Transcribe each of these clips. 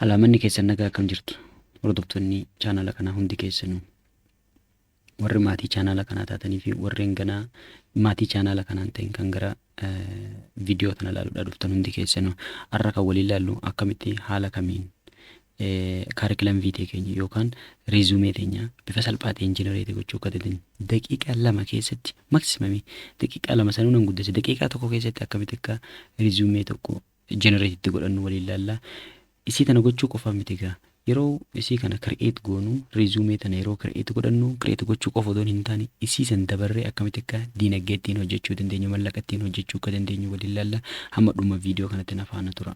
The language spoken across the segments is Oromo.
Alaamanni keessan nagaa akkam jirtu? Hordoftoonni chaanala kanaa hundi keessanuu warri maatii chaanala kanaa taatanii fi warreen ganaa maatii chaanala kanaan ta'in kan gara viidiyoo kana ilaaluudhaa dhuftan hundi keessanuu har'a kan waliin ilaallu akkamitti haala kamiin kaarikilam viitee keenya yookaan riizumee teenya bifa salphaa ta'een jenereetii gochuu akka dandeenyu daqiiqaa 2 keessatti maksimamii daqiiqaa 2 sanuu nan guddise daqiiqaa 1 keessatti akkamitti akka riizumee tokko jenereetitti godhannu waliin ilaalla. Isii tana gochuu qofa miti gaa yeroo isii kana create goonu resume tana yeroo create godhannu create gochuu qofa odoon hin taane isii san dabarree akkamitti akka diinagdee ittiin hojjechuu dandeenyu mallaqa ittiin hojjechuu akka dandeenyu waliin ilaalla hamma dhuma viidiyoo kanatti na faana tura.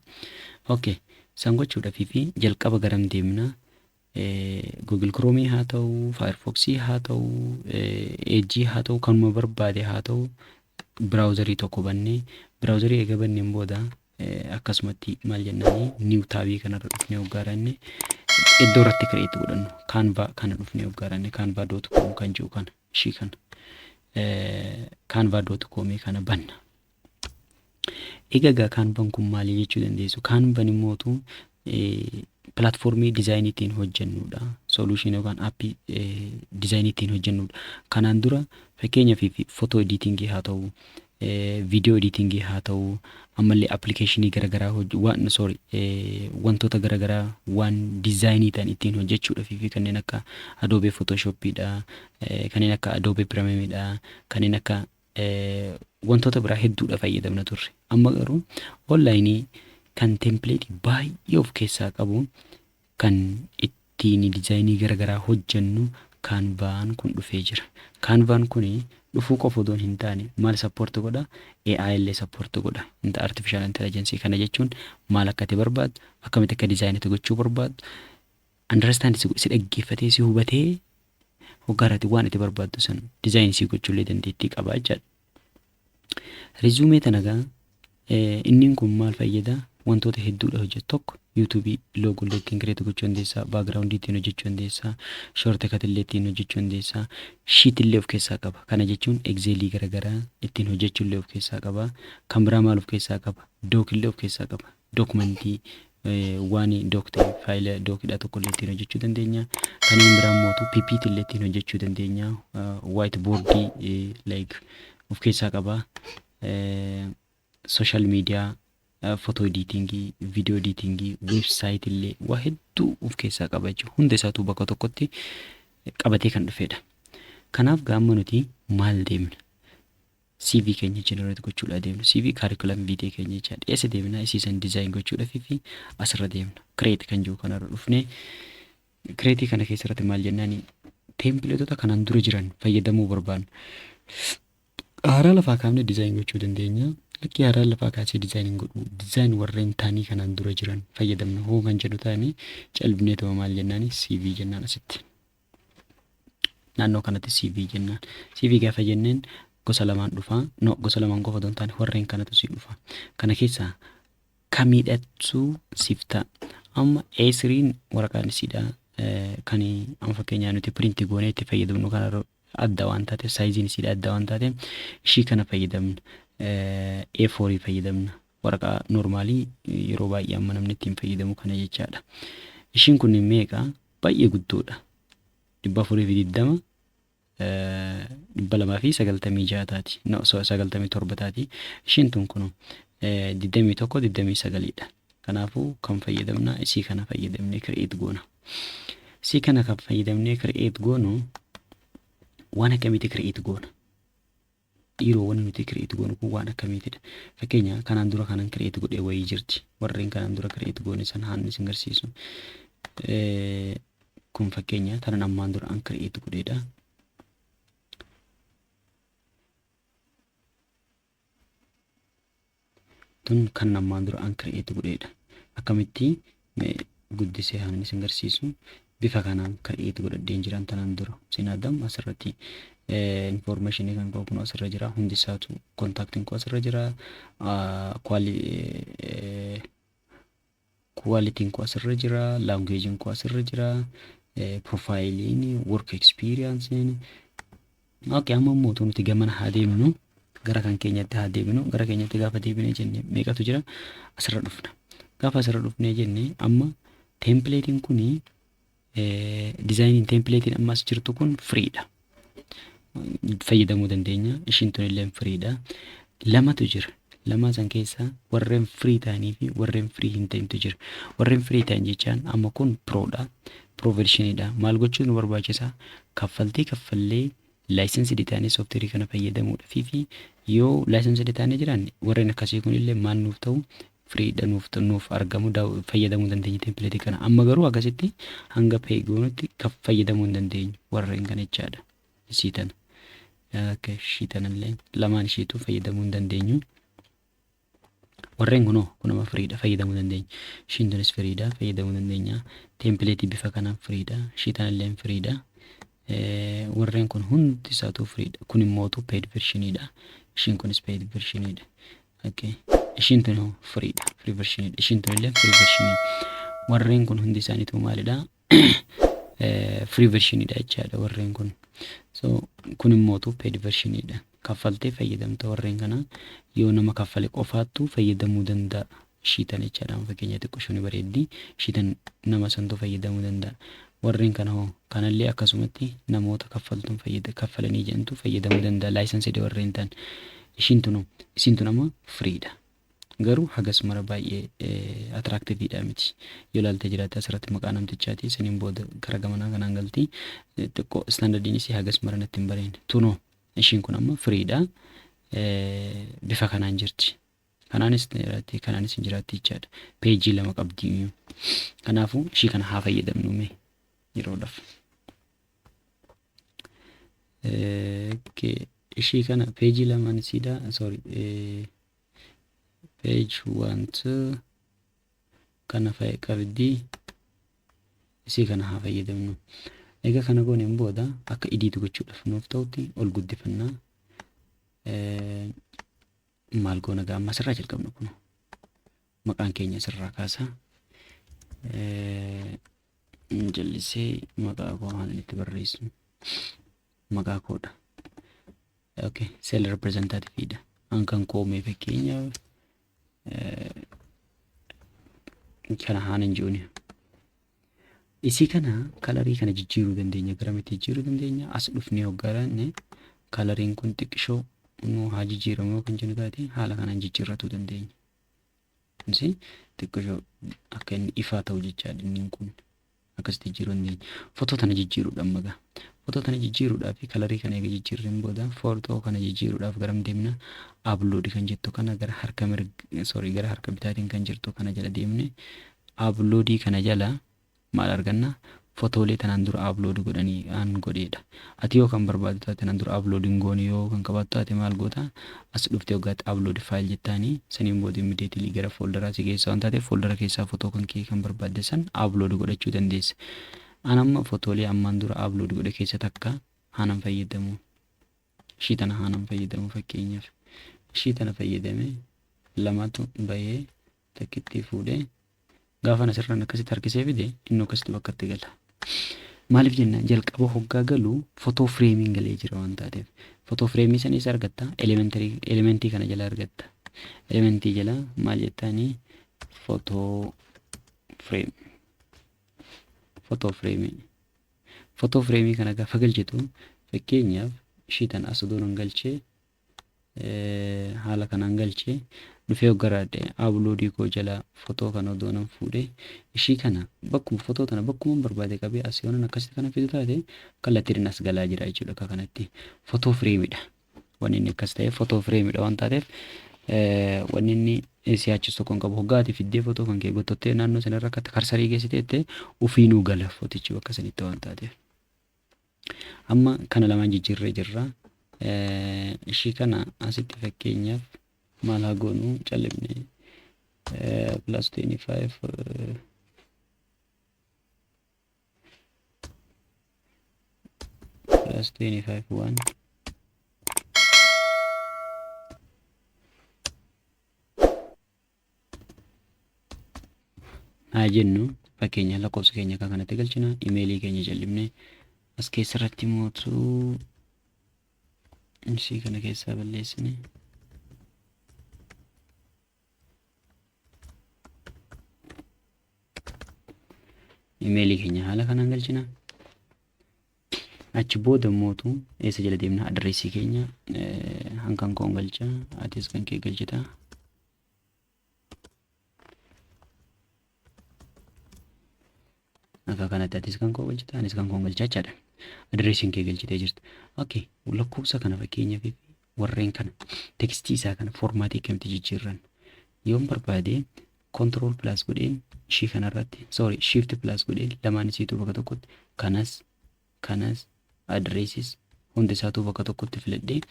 Okay, san gochuudhaaf fi jalqaba garam deemna? Google Chrome haa ta'u, Firefox haa ta'u, Edge haa ta'u, kanuma barbaade haa ta'u browserii tokko bannee browserii eega banneen booda akkasumatti maal jennaani new taabii kanarra dhufnee hoggaaranne iddoo irratti create godhannu canva kana dhufnee hoggaaranne canva.com kan jiru kana ishii kana canva.com kana banna. Egaa canvan kun maali jechuu dandeessu? Canvan immootu platformii dizaayinii ittiin hojjennudha. Solution yookaan appii dizaayinii ittiin hojjennudha. Kanaan dura fakkeenyaaf photo editing haa ta'u video editing haa ta'u ammallee applicationii garagaraa wantoota garagaraa waan dizaayinii ta'an ittiin hojjechuudhaaf fi kanneen akka Adobe Photoshopidha, kanneen akka Adobe Premieredha, kanneen akka wantoota biraa hedduudha fayyadamna turre. Amma garuu onlaayinii kan template baay'ee of keessaa qabu kan ittiin dizaayinii garagaraa hojjennu Canvan kun dhufee jira. Canvan kun dhufuu qofa odoon hin taane maal support godha? AI illee support godha. Inta artificial intelligence kana jechuun maal akka itti barbaadu, akkamitti akka dizaayinii gochuu barbaadu, understand si dhaggeeffatee si hubatee hoggaarratti waan itti barbaaddu san dizaayinii si gochuu illee dandeettii qaba jechuudha. Resume tanagaa inni kun maal fayyada? Wantoota hedduudha hojjetu. Tokko YouTube logo illee ittiin create gochuu dandeessaa, background ittiin hojjechuu dandeessaa, shortcut illee ittiin hojjechuu dandeessaa, sheet illee of keessaa qaba. Kana jechuun Excel garagaraa ittiin hojjechuu illee of keessaa qaba. Kan biraa maal of keessaa qaba? Doc illee of keessaa qaba. Dokumentii waan doc ta'e faayila docidha tokko illee ittiin hojjechuu dandeenya. Kanneen biraa immoo PPT illee ittiin hojjechuu dandeenya. Whiteboard like of keessaa qaba. Social media photo editing, video editing, website illee waa hedduu of keessaa qaba jechuudha. Hunda isaatu bakka tokkotti qabatee kan dhufedha. Kanaaf gaamma nuti maal deemna? CV keenya generate gochuudha deemna. CV curriculum vitae keenya jechaadha. Eessa deemna? Isiisan design gochuudhaaf fi asirra deemna. Create kan jiru kanarra dhufnee create kana keessatti maal jennaani templateota kanaan dura jiran fayyadamuu barbaanna. Haaraa lafaa kaafnee design gochuu dandeenya. Lakki haaraa lafaa kaasee dizaayiniin godhu dizaayin warreen taanii kanaan dura jiran fayyadamna. Hoo kan jedhu taanii calbinee ta'u maal jennaani CV jennaan asitti. Naannoo kanatti CV jennaan. CV gaafa jenneen gosa lamaan dhufa. No gosa lamaan qofa otoo hin taane warreen kanatu si dhufa. Kana keessaa kamiidhattuu sifta. Amma A3 waraqaan isiidha. Kan amma fakkeenyaa nuti print goonee itti fayyadamnu kana adda waan taate saayiziin isiidha adda waan taate ishii kana fayyadamna. A4 fayyadamna. Waraqaa normaalii yeroo baay'ee amma namni ittiin fayyadamu kana jechaadha. Ishiin kun meeqa? Baay'ee guddoodha. 420 296 taati. No 97 taati. Ishiin tun kun 21 kanaafuu kan fayyadamna isii kana fayyadamnee create goona. Isii kana kan fayyadamnee create goonu waan akkamitti create goona? Dhiiroo waan nuti create goonu kun waan akkamiitidha? Fakkeenya kanaan dura kanan create godhee wayii jirti. Warreen kanaan dura create goone san haanni isin garsiisu. Kun fakkeenya tanan ammaan dura an create godheedha. Tun kan ammaan dura an create godheedha. Akkamitti guddisee haanni isin garsiisu. Bifa kanaan create godhadheen jiran tanan dura. Isin adam asirratti information kan kun asirra jira. Hundi isaatu contacting ko asirra jira. Quality ko asirra jira. Language ko asirra jira. Profiling, work experience. Okay, amma mootu nuti gamana haa deemnu. Gara kan keenyatti haa deemnu. Gara keenyatti gaafa deebinee jenne meeqatu jira? Asirra dhufna. Gaafa asirra dhufnee jenne amma Templatein kuni dizaayiniin templatein ammas jirtu kun firiidha. Fayyadamuu dandeenya. Ishiin tun illee firiidha. Lamatu jira. Lama san keessaa warreen firii ta'anii fi warreen firii hin ta'intu jira. Warreen firii ta'an jechaan amma kun proodha. Pro vershiniidha. Maal gochuun nu barbaachisa? Kaffaltii kaffallee laayisensi ditaanii sooftirii kana fayyadamuudha. Fi yoo laayisensi ditaanii jiran warreen akkasii kun illee maal nuuf ta'u? Firiidha nuuf argamu fayyadamuu dandeenya tempileetii kana. Amma garuu akkasitti hanga peegoonutti fayyadamuu hin dandeenyu warreen kana jechaadha. Ishii tana. Ishii tanallee lamaan ishiitu fayyadamuu hin dandeenyu. Warreen kunoo kunama firiidha fayyadamuu dandeenya. Ishiin tunis firiidha fayyadamuu dandeenya. Tempileetii bifa kanaan firiidha. Ishii tanallee firiidha. Warreen kun hundi isaatu firiidha. Kun immootu paid vershiniidha. Ishiin kunis paid vershiniidha. Ishiin tun firiidha. Free vershiniidha. Ishiin tun illee free vershiniidha. Warreen kun hundi isaaniitu maalidha? Free vershiniidha jechaadha warreen kun. So kun immootu paid vershiniidha. Kaffaltee fayyadamta warreen kana yoo nama kaffale qofaattu fayyadamuu danda'a. Ishii tan jechaadha. Fakkeenya xiqqoo ishee bareeddi. Ishii tan nama santu fayyadamuu danda'a. Warreen kana hoo kanallee akkasumatti namoota kaffalanii jedhantu fayyadamuu danda'a. Laayisensiidha warreen tan. Ishiin tun amma firiidha. Garuu hagas mara baay'ee atiraaktiviidha miti. Yoo ilaalte jiraate asirratti maqaa namtichaati. Saniin booda gara gamanaa kanaan galti. Xiqqoo istaandardiinis hagas mara natti hin bareedne. Tunoo ishiin kun amma firiidha. Bifa kanaan jirti. Kanaanis hin jiraatti jechaadha. Peejii lama qabdi. Kanaafuu ishii kana haa fayyadamnu mee yeroodhaaf. Ishii kana peejii lamaan isiidha. Page 1 kana qabdi. Isii kana haa fayyadamnu. Egaa kana gooneen booda akka idiitu gochuudhaaf nuuf ta'utti ol guddifannaa. Maal goona gaamma sirraa jalqabna kun. Maqaan keenya sirraa kaasa. Jallisee maqaa koo haan itti barreessu. Maqaa koodha. Seel reprezentaatiiviidha. Hankan koomee fakkeenyaaf kana haan hin jiruuni. Isii kana kalarii kana jijjiiruu dandeenya. Garamitti jijjiiruu dandeenya? As dhufnee hoggaadhaan kalariin kun xiqqishoo haa jijjiiramu kan jennu taate haala kanaan jijjiirratuu dandeenya. Kunis xiqqishoo akka inni ifaa ta'u jechaadha inni kun akkasitti jijjiiruu dandeenya. Footoo tana jijjiiruudhaan magaa. Footoo tana jijjiiruudhaaf kalarii kana eega jijjiirreen booda footoo kana jijjiiruudhaaf garam deemna? Upload kan jettu kana gara harka bitaatiin kan jirtu kana jala deemne uploadii kana jala maal arganna? Footoolee tanaan dura upload godhanii aan godheedha. Ati yoo kan barbaadu taate tanaan dura upload hin goone yoo kan qabaattu taate maal goota? As dhuftee hoggaatti upload file jettaanii saniin booda immediately gara foldaraa si geessa waan taateef foldara keessaa footoo kan kee kan barbaadde san upload godhachuu dandeessa. An amma footoolee ammaan dura upload godhe keessa takka haanan fayyadamu. Ishii tana haanan fayyadamu fakkeenyaaf. Ishii tana fayyadamee lamatu bahee takkitti fuudhee gaafa asirraan akkasitti harkisee fide inni akkasitti bakkatti gala. Maaliif jenna jalqaba hoggaa galu footoo fireemiin galee jira waan taateef. Footoo fireemii sanis argatta. Elementii kana jala argatta. Elementii jala maal jettaanii footoo fireem. Footoo fireemii. Footoo fireemii kana gaafa galchitu fakkeenyaaf ishii tan as odoon galchee haala kanaan galchee dhufee hoggaraadhe uploadii koo jala footoo kana odoon fuudhee ishii kana bakkuma footoo tana bakkuma barbaade qabee as yoonan akkasitti kana fidu taate kallattiin as galaa jira jechuudha akka kanatti. Footoo fireemiidha. Wanni inni akkas ta'e footoo fireemiidha waan taateef wanni inni si'aachisu tokkoon qabu hoggaati fiddee footoo kan kee gottottee naannoo sanarra akka karsarii geessiteetti ufiinuu gala footichi bakka sanitti waan taateef. Amma kana lamaan jijjiirree jirra. Ishii kana asitti fakkeenyaaf maal haa goonu callifne plus 25 plus 25 1 haa jennu fakkeenya lakkoofsa keenya akka kanatti galchina imeelii keenya callifne as keessarratti mootuu ishii kana keessaa balleessine imeelii keenya haala kanaan galchina. Achi booda mootu eessa jala deemna adreesii keenya hankan koon galcha atis kan kee galchita. Akka kanatti atis kan koo galchita anis kan koon galchaa jechaadha. Adreesiin kee galchitee jirti. Okay, lakkoofsa kana fakkeenyaaf warreen kana tekstii isaa kana foormaatii akkamitti jijjiirran yoon barbaade control plus godheen ishii kanarratti shift plus godheen lamaan isiituu bakka tokkotti kanas adreesis hundi isaatu bakka tokkotti filadhee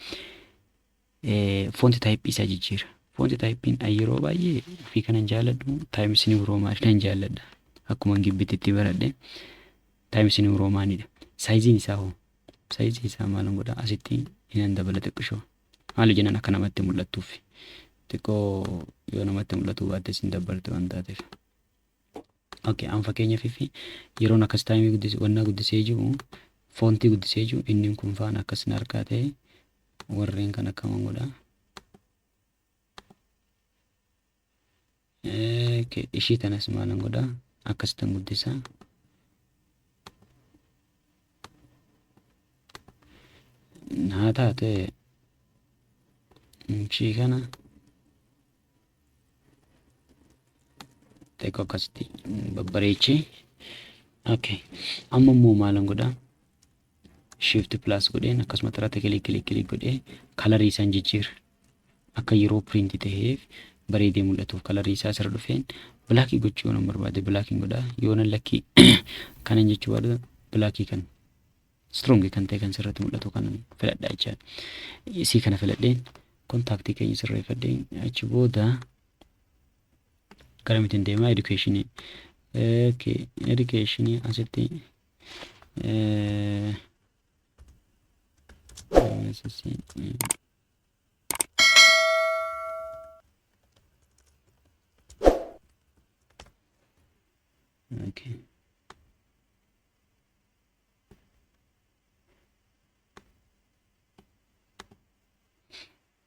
foonti taayippii isaa jijjiira. Foonti taayippiin yeroo baay'ee fi kanan jaalladhu Times New Roman nan jaalladha. Akkuma gibbititti baradhe Times New Romanidha. Saayiziin isaa hoo saayizii isaa maalan godha asitti inaan dabala xiqqishoo maali jennan akka namatti mul'attuuf xiqqoo yoo namatti mul'atu baattes hin dabalte waan taateef. Okay, an fakkeenyaaf fi yeroon akkas taayimii guddisee wannaa guddisee jiru foontii guddisee jiru inni kun faana akkas na harkaa ta'e warreen kan akkaman godha. Ishii tanas maalan godha akkasitan guddisaa. Haa taate ishii kana xiqqoo akkasitti babbareechee. Okay, amma immoo maalan godha shift plus godheen akkasuma irratti kilik godhee kalarii isaan jijjiira akka yeroo printi ta'eef bareedee mul'atuuf kalarii isaa sirra dhufeen blackii gochuu yoo barbaade blackiin godha yoo nan lakkii kanan jechuu barbaade blackii kan strong kan ta'e kan sirratti mul'atu kan filadhaa jechaadha. Isii kana filadheen kontaaktii keenya sirreeffadheen achi booda garamitti deemaa educationii. Okay, educationii asitti okay.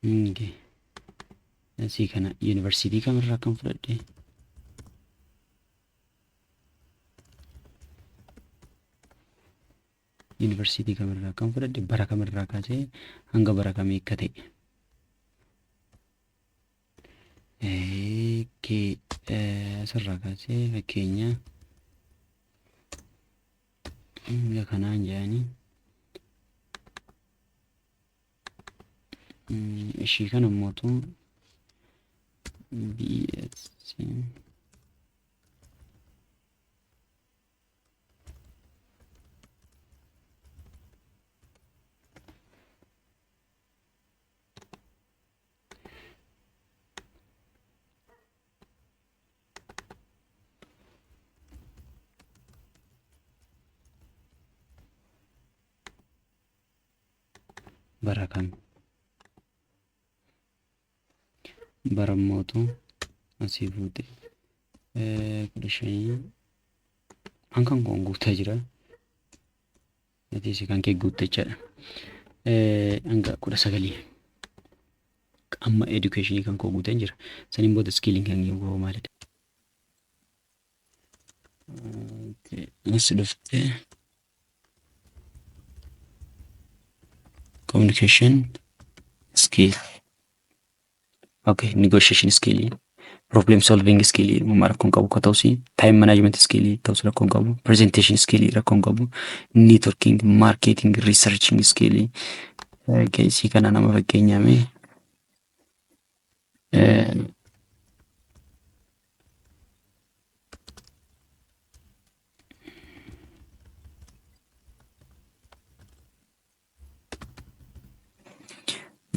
Okay. Asii kana yuunivarsiitii kamirraa kan fudhadhe yuunivarsiitii kamirraa kan fudhadhe bara kamirraa kaasee hanga bara kamii akka ta'e. Asirraa kaasee fakkeenya hanga kanaan jedhanii ishii kana mootu BSc bara kam bara mootu asii fuute 15 hankan koon guutaa jira natiisi kan kee guuttachaadha. Hanga 19 amma educationii kan koo guutan jira saniin booda skilling kan yoo maalidha. As dhuftee communication skill. Okay, negotiation skill, problem solving skill, rakkoon qabu akka ta'us, time management skill ta'us rakkoon qabu, presentation skill rakkoon qabu, networking, marketing, researching skill. Isii kana nama fakkeenyaame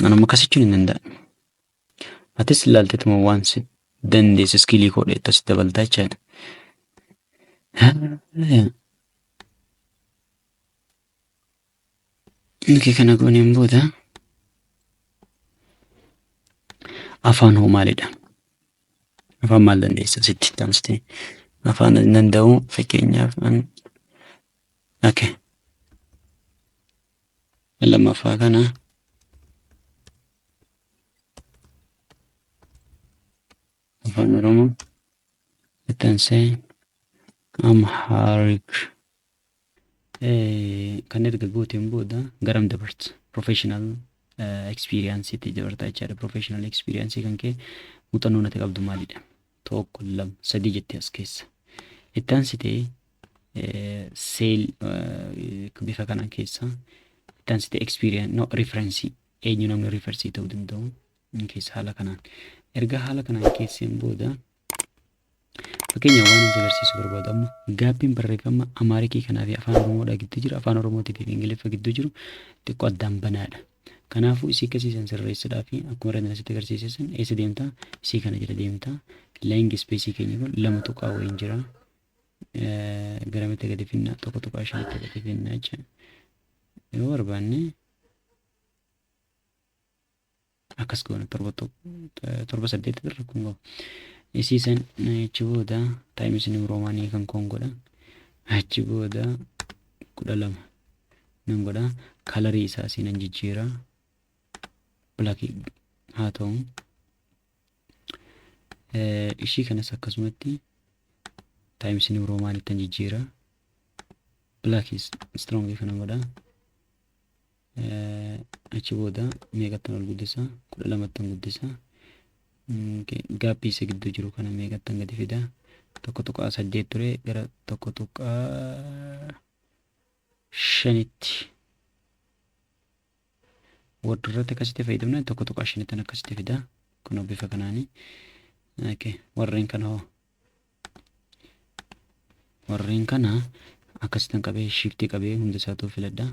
anuma akkasichuun hin danda'an. Atis ilaalteetuma waan si dandeesse skillii koodhe itti dabaltaa jechaadha. Inni kana gooneen booda afaan hoo maalidha? Afaan maal dandeessa sitti tamste? Afaan danda'u fakkeenyaaf okay. Lammaffaa kana afaan Oromoo ittansee Amharic kan erga gooteen booda garam dabarta professional experience itti dabartaa jechaadha. Professional experience kan kee muuxannoo natti qabdu maalidha? Tokko, lama, sadii jettee as keessa. Itti aansitee seel bifa kanaan keessa itti aansitee experience no reference eenyu namni reference ta'uu danda'u keessa haala kanaan. Erga haala kanaan keesseen booda fakkeenya waan inni agarsiisu barbaadu amma gaabbiin barreeffama Amaarikii kanaa fi afaan Oromoodhaa gidduu jiru, afaan Oromootii fi Ingiliffa gidduu jiru xiqqoo addaan banaadha. Kanaafuu isii akkasiisan sirreessuudhaa fi akkuma irratti asitti agarsiisan eessa deemtaa? Isii kana jala deemtaa. Laayingi ispeesii keenya kun 2 tuqaa wayiin jira. Garamitti gadi finnaa 1 tuqaa 5tti gadi finnaa jechuudha. Yoo barbaanne akkas goona 7 irra kun qabu. Isiisan achi booda taayimis inni roomaanii kan Kongoodha. Achi booda 12 nan godha. Kalarii isaa siinan jijjiira. Blackii haa ta'u. Ishii kanas akkasumatti taayimis inni roomaanii tan jijjiira. Blackii strong kana godha. Achi booda meeqattan ol guddisa? 12 guddisa. Gaabbii isa gidduu jiru kana meeqattan gadi fida? 1 tuqaa 8 ture gara 1 tuqaa 5tti. Warrirratti akkasitti fayyadamna 1 tuqaa 5tti akkasitti fida. Kun bifa kanaani. Warreen kana hoo? Warreen kana akkasitti qabee shiftii qabee hunda isaatu filadha.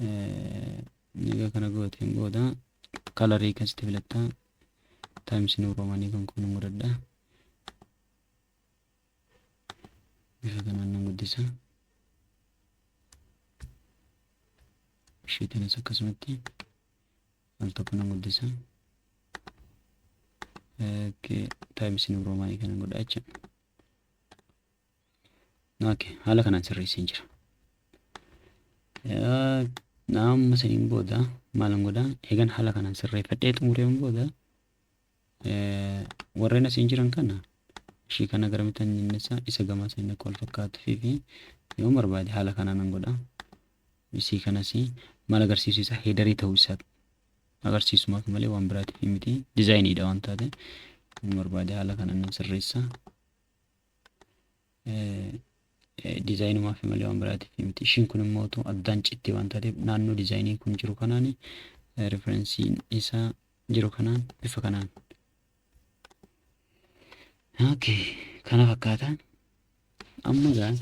Egaa kana gooteen booda kalarii akkasitti filatta. Taayimis inni roomaanii kan kun godhadha. Bifa kanaan nan guddisa. Ishiitiinis akkasumatti al tokko nan guddisa. Taayimis inni roomaanii kana godha jechuudha. Haala kanaan sirreesseen jira. Amma saniin booda maalan godhaa? Eegan haala kanaan sirreeffadhee xumureen booda warreen asiin jiran kana ishii kana garamitti inni isa gamaa saniin akka wal fakkaatuu fi yoo barbaade haala kanaan nan godhaa. Isii kanas maal agarsiisu isaa heedarii ta'uu isaa agarsiisumaaf malee waan biraatiif miti. Dizaayiniidha waan taate barbaade haala kanaan nan sirreessa. Dizaayinumaaf malee waan biraatiif miti. Ishiin kun immoo addaan cittee waan taateef naannoo dizaayinii kun jiru kanaan referensiin isaa jiru kanaan bifa kanaan. Kana fakkaataan amma gaan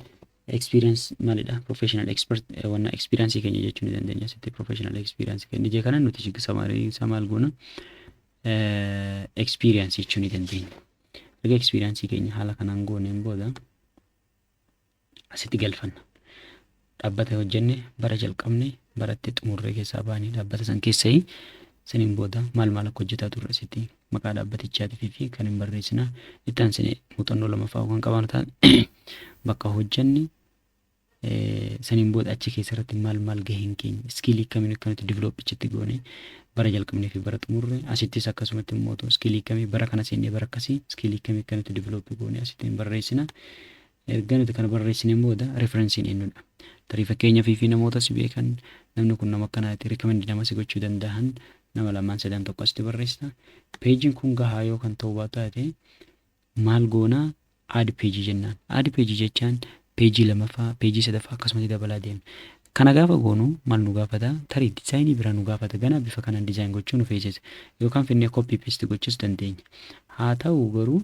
experience maalidha? Professional expert wanna experience keenya jechuu ni dandeenya. Sitti professional experience keenya je kana nuti samarii samaal goona experience jechuu ni dandeenya. Erga experience keenya haala kanaan gooneen booda asitti galfanna. Dhaabbata hojjenne bara jalqabne baratti xumurree keessaa baanii dhaabbata san keessaa saniin booda maal akka hojjetaa turre asitti maqaa dhaabbatichaatii fi kan hin barreessina. Itti aansine muuxannoo lamaffaa kan qaban ta'an bakka hojjenne saniin booda achi keessatti maal gaheen keenya iskiilii kamiin akkamitti developpichitti goone bara jalqabnee fi bara xumurre asittis akkasumatti immoo iskiilii kamii bara kana seennee bara akkasii iskiilii kamii akkamitti developpi goone asitti hin barreessina. Erga nuti kana barreessineen booda referensiin eenyudha? Tarii fakkeenyaaf fi namoota si beekan namni kun nama akkanaati rikomendi nama si gochuu danda'an nama 2-3 tokko asitti barreessina. Peejiin kun gahaa yoo kan ta'u baate maal goonaa? Add peejii jennaan. Add peejii jechaan peejii lamaffaa, peejii sadaffaa akkasumatti dabalaa deemna. Kana gaafa goonu maal nu gaafata? Tarii dizaayinii bira nu gaafata. Ganaa bifa kanaan dizaayin gochuu nu feesisa. Yookaan finnee copy paste gochuus dandeenya. Haa ta'u garuu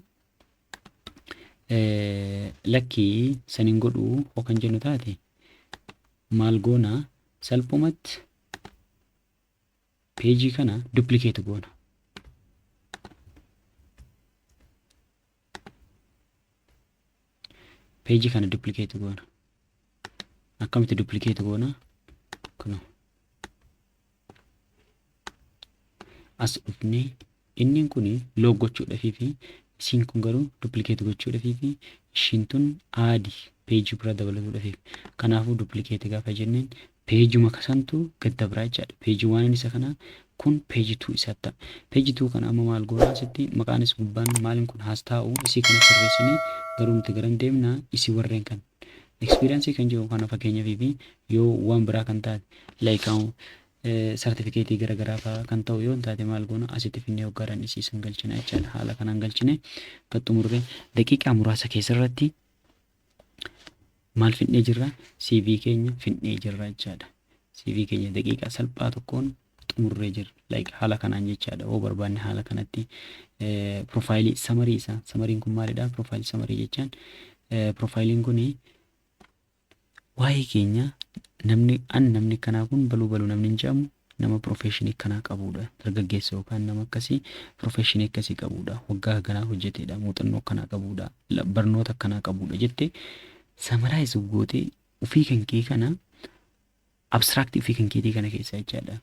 lakkii saniin godhuu kan jennu taate maal goonaa? Salphumatti peejii kana duplicate goona. Peejii kana duplicate goona. Akkamitti duplicate goona? Kunoo as dhufnee inni kun loog gochuudhaaf fi isiin kun garuu duplicate gochuudhaaf fi ishiin tun aadi peejii bira dabaluudhaaf. Kanaafuu duplicate gaafa jenneen peejuma kasantu gad dabraa jechaadha. Peejii waan isa kana kun page 2 isaatti. Page 2 kana amma maal goona asitti maqaanis gubbaan maaliin kun haas taa'u isii kana sirreessinee garuu nuti garan deemna isii warreen kan experience kan jiru kana fakkeenyaaf fi yoo waan biraa kan taate like sartifikeetii garaagaraa fa'aa kan ta'u yoo taate maal goona asitti finnee hoggaadhaan isiisan galchina jechaadha. Haala kanaan galchine kan xumurre daqiiqaa muraasa keessatti maal finnee jirra CV keenya finnee jirra jechaadha. CV keenya daqiiqaa salphaa tokkoon xumurree jirra. Like haala kanaan jechaadha. Oo barbaanne haala kanatti profaayilii samarii isaa samariin kun maalidha? Profaayilii samarii jechaan profaayiliin kuni waa'ee keenya namni kanaa kun baluu namni hin jedhamu nama profeshinii kanaa qabudha. Dargaggeessa yookaan nama akkasii profeshinii akkasii qabudha. Waggaa kanaa hojjetedha. Muuxannoo kanaa qabudha. Barnoota kanaa qabudha jettee samaraayiz gootee ofii kan kee kana abstiraaktii ofii kan keetii kana keessa jechaadha.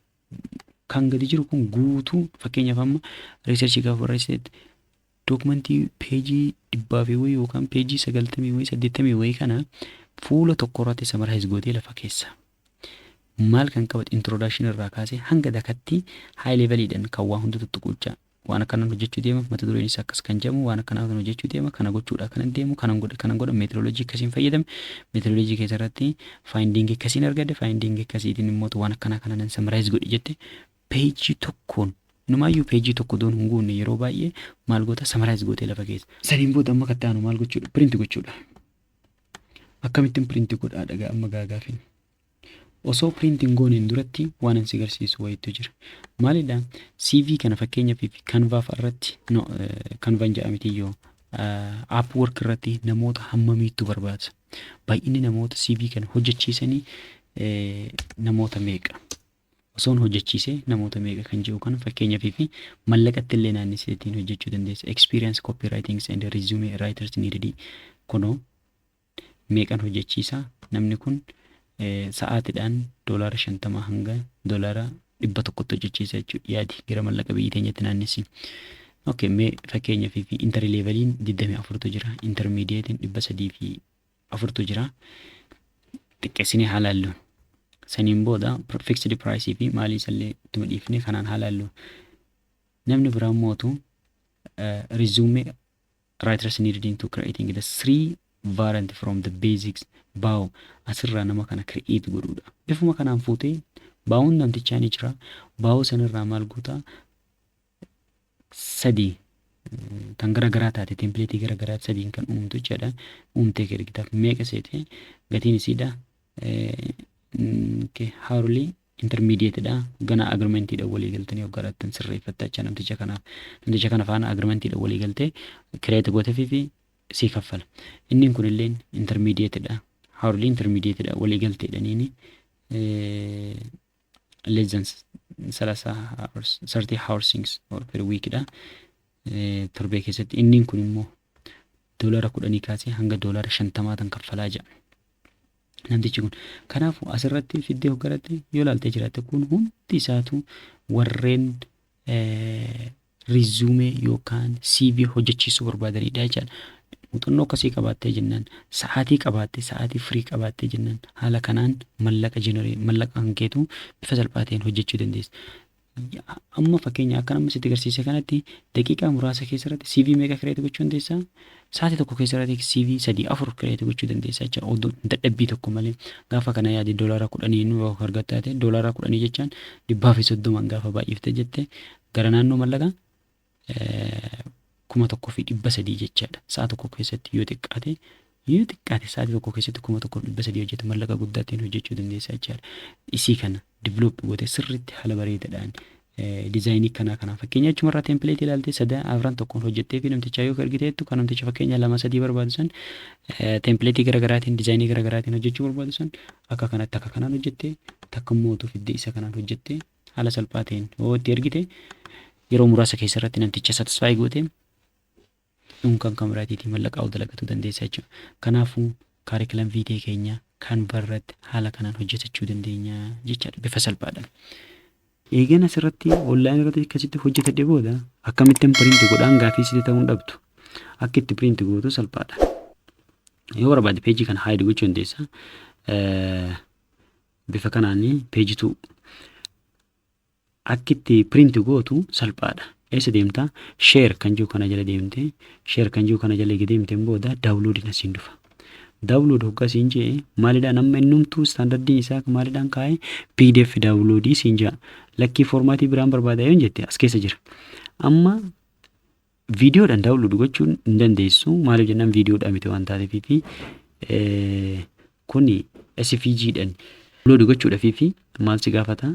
Kan gadi jiru kun guutuu fakkeenyaaf amma riisarchii gaafa barreessite dookumentii peejii 100 wayii yookaan peejii 90 wayii 80 wayii kana fuula tokko irratti samaraayiz gootee lafa keessa maal kan qabatu introduction irraa kaasee hanga dakatti high leveliidhaan kan waa hunda tuttuquuchaa waan akkanaan hojjechuu deema mata dureen isaa akkas kan jedhamu waan akkanaa kan hojjechuu deema kana gochuudha kanan deemu kanan godha meetodoloojii akkasiin fayyadame meetodoloojii keessatti finding akkasiin argadde finding akkasiitiin immoo waan akkanaa kanan samaraayiz godhi jette peejii tokkoon numaayyuu peejii tokko doon hin guunne yeroo baay'ee maal goota samaraayiz gootee lafa keessa saniin booda amma kattaanu maal gochuudha print gochuudha. Akkamittiin printi godhaa dhagaa amma gaagaafin osoo printiin gooneen duratti waan ansi agarsiisu wayiitu jira. Maalidha CV kana fakkeenyaaf Canva irratti Canva jedhamitiyyoo Upwork irratti namoota hammamiitu barbaada. Baay'inni namoota CV kana hojjechiisanii namoota meeqa? Osoon hojjechiisee namoota meeqa kan jiru kana fakkeenyaaf mallaqatti illee naanniseetiin hojjechuu dandeessa. Experience copywriting and resume writers needed kunoo meeqan hojjechiisa namni kun sa'aatiidhaan $50 hanga $100 hojjechiisa jechuudha. Yaadi gara mallaqa biyya teenyatti naannessi. Okay, mee fakkeenyaaf entry leveliin 24tu jira, intermediatein 304tu jira. Xiqqeessinee haalaallu. Saniin booda fixed price fi maalii sallee ittuma dhiifne kanaan haalaallu. Namni biraan mootu resume writers needed to creating the 3 variant from the basics bao asirraa nama kana create godhuudha. Bifuma kanaan fuutee baawun namtichaa ni jira. Baawuu sanirraa maal goota sadii kan garagaraa taate templateii garagaraa sadiin kan uumtu jechuudha. Uumtee ergitaaf meeqa seete gatiin isiidha haarulii intermediate-dha gana agreementiidha walii galtanii hoggaadhaattan sirreeffattaa jecha namticha kana faana agreementiidha walii galtee create gooteefii fi si kaffala. Inni kun illee intermediate-dha. Haarulii intermediate-dha walii galteedhaniini less than 30 hours per week-dha. Torbee keessatti inni kun immoo $10 kaasee hanga $50 tan kaffalaa jira. Namtichi kun kanaafuu asirratti fiddee hoggaratti yoo ilaaltee jiraatte kun hundi isaatu warreen resume yookaan CV hojjechiisuu barbaadanidha jechaadha. Muuxannoo akkasii qabaattee jennaan sa'aatii qabaattee sa'aatii firii qabaattee jennaan haala kanaan mallaqa hankeetu bifa salphaateen hojjechuu dandeessa. Amma fakkeenya akka namni sitti agarsiise kanatti daqiiqaa muraasa keessatti CV meeqa kireetii gochuu dandeessaa? Sa'aatii tokko keessatti CV 3-4 kireetii gochuu dandeessaa jechuudha. Oddoo dadhabbii tokko malee gaafa kana yaadi $10 nu yoo argatta taate $10 jechaan 130 gaafa baay'ifte jette gara naannoo mallaqa 1,300 jechaadha. Sa'a tokko keessatti yoo xiqqaate sa'aatii tokko keessatti 1,300 hojjete mallaqa guddaatiin hojjechuu dandeessaa jechaadha. Isii kana develop gootee sirriitti haala bareedaadhaan dizaayinii kanaa fakkeenya achumarraa template ilaaltee afran tokkoon hojjettee fi namtichaa yoo argiteettu kan namticha fakkeenya 2-3 barbaadu san template garagaraatiin dizaayinii garagaraatiin hojjechuu barbaadu san akka kanatti akka kanaan hojjettee takka mootuu fiddee isa kanaan hojjettee haala salphaa ta'een yoo itti ergite yeroo muraasa keessatti namticha satisfy gootee dhuunfaan kaameraatiitiin mallaqa dalagachuu dandeessaa jechuudha. Kanaafuu kaarikulam viitee keenya kan barratti haala kanaan hojjetachuu dandeenya jechaadha bifa salphaadhaan. Eegeen asirratti online irratti akkasitti hojjetadhe booda akkamittiin print godhaan gaafii sitti ta'uu dhabdu. Akka itti print gootu salphaadha. Yoo barbaade peejii kana hide gochuu dandeessa. Bifa kanaan peejii 2 akkitti print gootu salphaadha. Eessa deemtaa? Share kan jiru kana jala deemtee share kan jiru kana jala deemteen booda download asiin dhufa. Download hoggaa siin jee maalidhaan amma innumtuu standardiin isaa maalidhaan kaa'ee PDF downloadii siin jaa. Lakkii foormaatii biraan barbaada yoo jette as keessa jira. Amma viidiyoodhaan download gochuun hin dandeessu. Maaliif jennaan viidiyoodhaan miti waan taateef kuni SVG dhaan download gochuudhaaf maal si gaafata?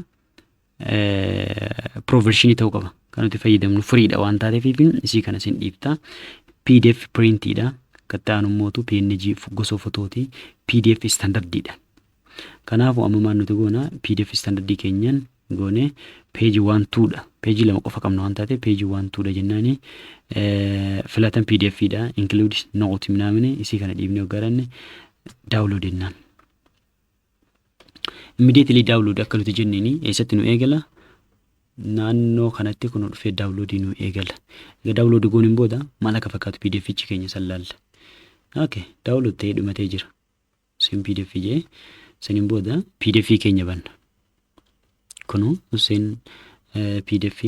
Proversionii ta'uu qaba. Kan nuti fayyadamnu firiidha waan taateef isii kana sin dhiibta. PDF printiidha. Kattaan ummootu PNG gosa fotooti. PDF standardiidha. Kanaafuu amma maal nuti goona PDF standardii keenyan goone page 1-2dha. Page 2 qofa qabna waan taateef page 1-2dha jennaani. Filatan PDFidha. Include note ምናምን isii kana dhiibnee hoggaranne download jennaan. Immediately download akka nuti jenneeni eessatti nu eegala? Naannoo kanatti kun dhufee download nu eegala. Egaa download gooniin booda maal akka fakkaatu PDF keenya sallaalla. Okay, download ta'ee dhumatee jira. Sin PDF jee saniin booda PDF keenya banna. Kunu Hussein PDF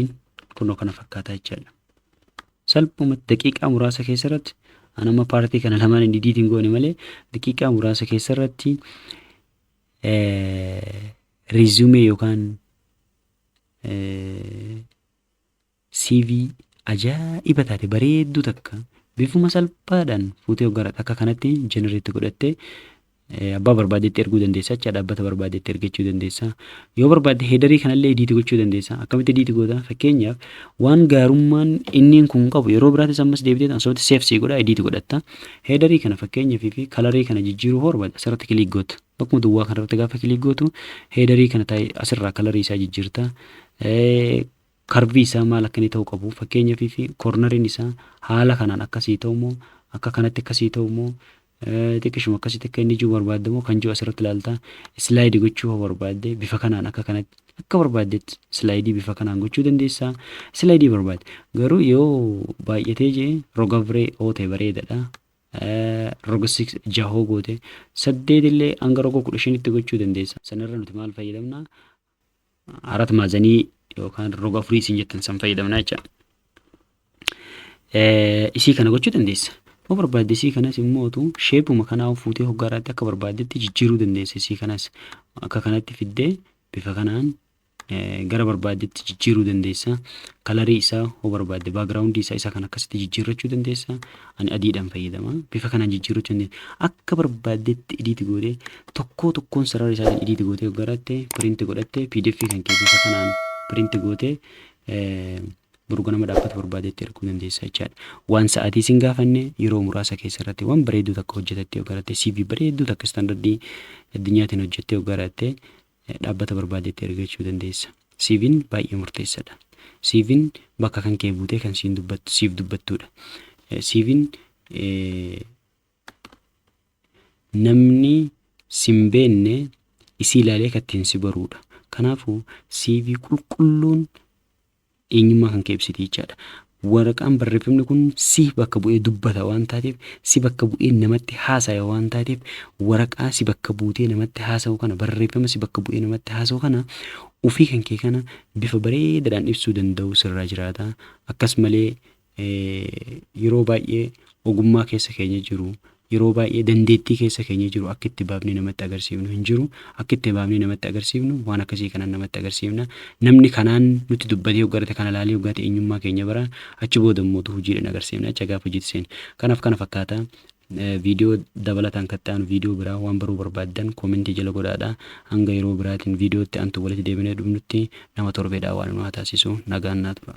kunoo kana fakkaata jechaadha. Salphumatti daqiiqaa muraasa keessatti anama paartii kana lamaan editing goone malee daqiiqaa muraasa keessatti resume yookaan CV ajaa'iba taate bareedduu takka bifuma salphaadhaan fuutee hoggarat akka kanatti generate godhattee abbaa barbaadetti erguu dandeessa. Acha dhaabbata barbaadetti ergachuu dandeessa. Yoo barbaadde headerii kanallee edit gochuu dandeessa. Akkamitti edit goota? Fakkeenyaaf waan gaarummaan inni kun qabu yeroo biraatis ammas deebitee asootti save si godha edit godhatta. Headerii kana fakkeenyaaf fi kalarii kana jijjiiruu barbaadda asirratti click goota. Bakkuma duwwaa kanarratti gaafa click gootu headerii kana ta'e asirraa kalarii isaa jijjiirta. Karvii isaa maal akka inni ta'uu qabu fakkeenyaaf fi corneriin isaa haala kanaan akkasii ta'u moo akka kanatti akkasii ta'u moo xiqqishuma akkasitti akka inni jiru barbaaddamoo kan jiru asirratti ilaalta. Slide gochuu barbaadde bifa kanaan akka kanatti akka barbaaddetti slide bifa kanaan gochuu dandeessa. Slide barbaadde garuu yoo baay'atee jee roga biree oote bareedadha. Roga 6 jahoo goote 8 illee hanga roga 15tti gochuu dandeessa. Sanarra nuti maal fayyadamna? Arat maazanii yookaan roga 4 siin jettan san fayyadamna jecha. Isii kana gochuu dandeessa. Yoo barbaadde isii kanas immootu sheepuma kanaa fuutee hoggaaraatti akka barbaaddetti jijjiiruu dandeessa. Isii kanas akka kanatti fiddee bifa kanaan gara barbaaddetti jijjiiruu dandeessa. Kalarii isaa yoo barbaadde background isaa isa kan akkasitti jijjiirrachuu dandeessa. Ani adiidhaan fayyadama. Bifa kanaan jijjiirrachuu dandeessa. Akka barbaaddetti edit gootee tokkoon sarara isaatiin edit gootee hoggaaraatti print godhattee PDF kan kee bifa kanaan print gootee burgana madaabbata barbaadetti erguu dandeessa jechaadha. Waan sa'aatii sin gaafanne yeroo muraasa keessatti waan bareedduu takka hojjetattee hoggaaratte CV bareedduu takka standardii addunyaatiin hojjettee hoggaaratte dhaabbata barbaadetti ergachuu dandeessa. CV'n baay'ee murteessaadha. CV'n bakka kan kee buutee kan siif dubbattudha. CV'n namni sin beenne isii ilaalee kattiin si baruudha. Kanaafuu CV qulqulluun eenyummaa kan kee ibsiti jechaadha. Waraqaan barreeffamni kun si bakka bu'ee dubbata waan taateef si bakka bu'ee namatti haasa'e waan taateef waraqaa si bakka buutee namatti haasa'u kana barreeffama si bakka bu'ee namatti haasa'u kana ofii kan kee kana bifa bareedaadhaan ibsuu danda'u sirraa jiraata. Akkasumalee yeroo baay'ee ogummaa keessa keenya jiru yeroo baay'ee dandeettii keessa keenya jiru akka itti baafnee namatti agarsiifnu hin jiru. Akka itti baafnee namatti agarsiifnu waan akkasii kanaan namatti agarsiifna. Namni kanaan nuti dubbatee hoggarate kana laalee hoggaate eenyummaa keenya bara achi booda immoo hojiidhaan agarsiifna. Achi gaafa hojii seen kanaaf kana fakkaata. Viidiyoo dabalataan kan ta'an viidiyoo biraa waan baruu barbaaddan koomentii jala godhaadha. Hanga yeroo biraatiin viidiyootti antu walitti deebinee dhufnutti nama torbeedhaa waan nu haa taasisu nagaan naa tura.